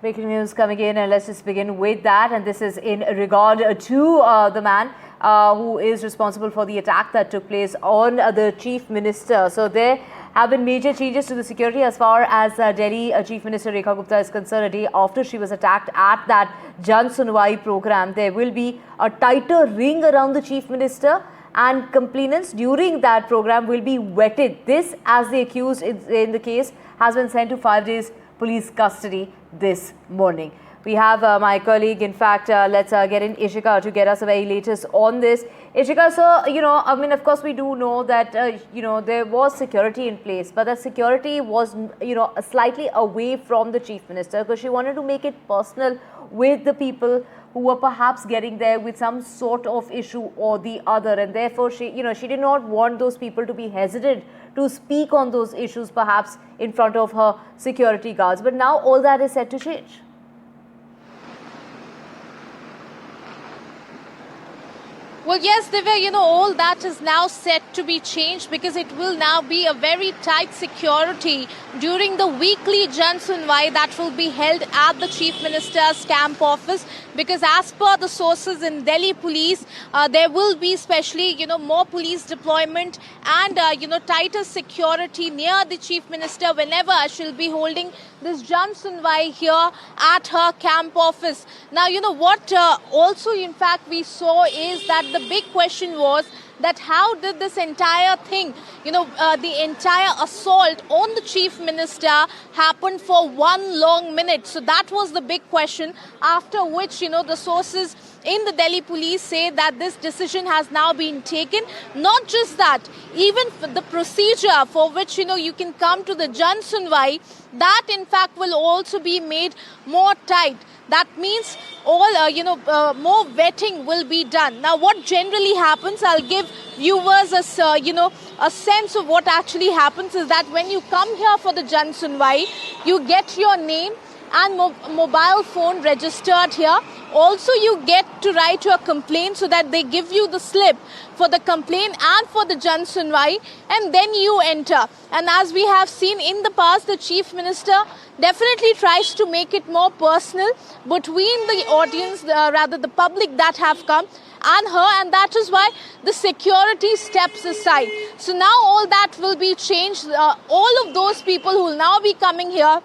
Breaking news coming in, and let's just begin with that. And this is in regard to the man who is responsible for the attack that took place on the Chief Minister. So there have been major changes to the security as far as Delhi Chief Minister Rekha Gupta is concerned. A day after she was attacked at that Jan Sunwai program, there will be a tighter ring around the Chief Minister, and complainants during that program will be vetted. This, as the accused in the case, has been sent to 5 days police custody this morning. We have my colleague, in fact, let's get in Ishika to get us the very latest on this. Ishika, so, of course, we do know that, there was security in place, but the security was, slightly away from the Chief Minister because she wanted to make it personal with the people who were perhaps getting there with some sort of issue or the other. And therefore, she did not want those people to be hesitant to speak on those issues, perhaps in front of her security guards. But now all that is set to change. Well, yes, Divya, all that is now set to be changed because it will now be a very tight security during the weekly Jan Sunwai that will be held at the Chief Minister's camp office, because as per the sources in Delhi police, there will be especially, more police deployment and, tighter security near the Chief Minister whenever she'll be holding this Jan Sunwai here at her camp office. Now, what also, in fact, we saw is that the big question was that how did this entire thing, the entire assault on the Chief Minister happen for 1 long minute? So that was the big question, after which, the sources in the Delhi police say that this decision has now been taken. Not just that, even for the procedure for which, you can come to the Jan Sunwai, that in fact will also be made more tight. That means all, more vetting will be done. Now, what generally happens, I'll give viewers a sense of what actually happens is that when you come here for the Jan Sunwai, you get your name and mobile phone registered here. Also, you get to write your complaint so that they give you the slip for the complaint and for the Jan Sunwai, and then you enter. And as we have seen in the past, the Chief Minister definitely tries to make it more personal between the audience, rather the public that have come, and her, and that is why the security steps aside. So now all that will be changed. All of those people who will now be coming here,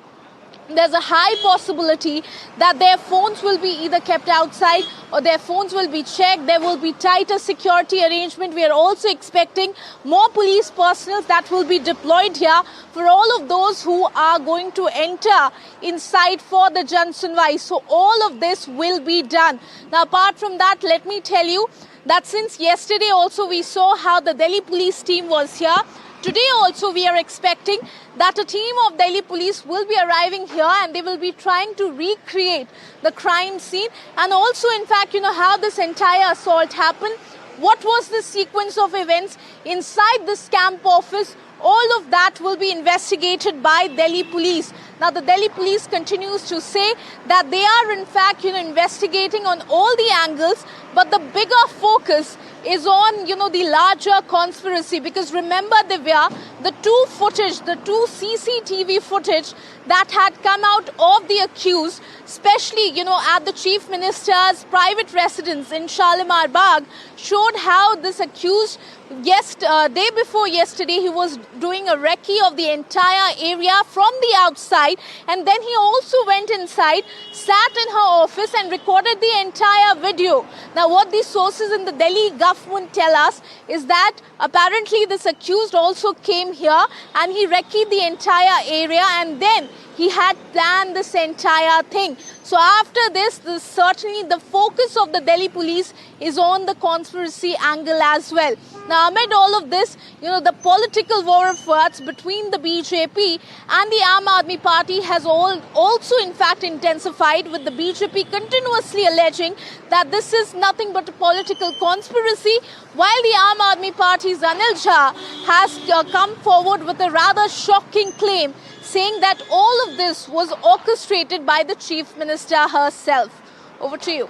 there's a high possibility that their phones will be either kept outside or their phones will be checked. There will be tighter security arrangement. We are also expecting more police personnel that will be deployed here for all of those who are going to enter inside for the Jan Sunwai. So all of this will be done. Now, apart from that, let me tell you that since yesterday also we saw how the Delhi police team was here. Today also we are expecting that a team of Delhi police will be arriving here and they will be trying to recreate the crime scene, and also in fact, how this entire assault happened, what was the sequence of events inside this camp office. All of that will be investigated by Delhi police. Now, the Delhi police continues to say that they are in fact, investigating on all the angles, but the bigger focus is on, the larger conspiracy. Because remember, Divya, the two CCTV footage that had come out of the accused, especially, at the Chief Minister's private residence in Shalimar Bagh, showed how this accused, day before yesterday, he was doing a recce of the entire area from the outside, and then he also went inside, sat in her office and recorded the entire video. Now, what these sources in the Delhi government tell us is that apparently this accused also came here and he recce'd the entire area, and then he had planned this entire thing. So after this, certainly the focus of the Delhi police is on the conspiracy angle as well. Now, amid all of this, the political war of words between the BJP and the Aam Aadmi Party has also in fact intensified, with the BJP continuously alleging that this is nothing but a political conspiracy, while the Aam Aadmi Party's Anil Jha has come forward with a rather shocking claim, saying that all of this was orchestrated by the Chief Minister herself. Over to you.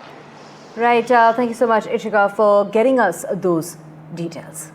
Right. Thank you so much, Ishika, for getting us those details.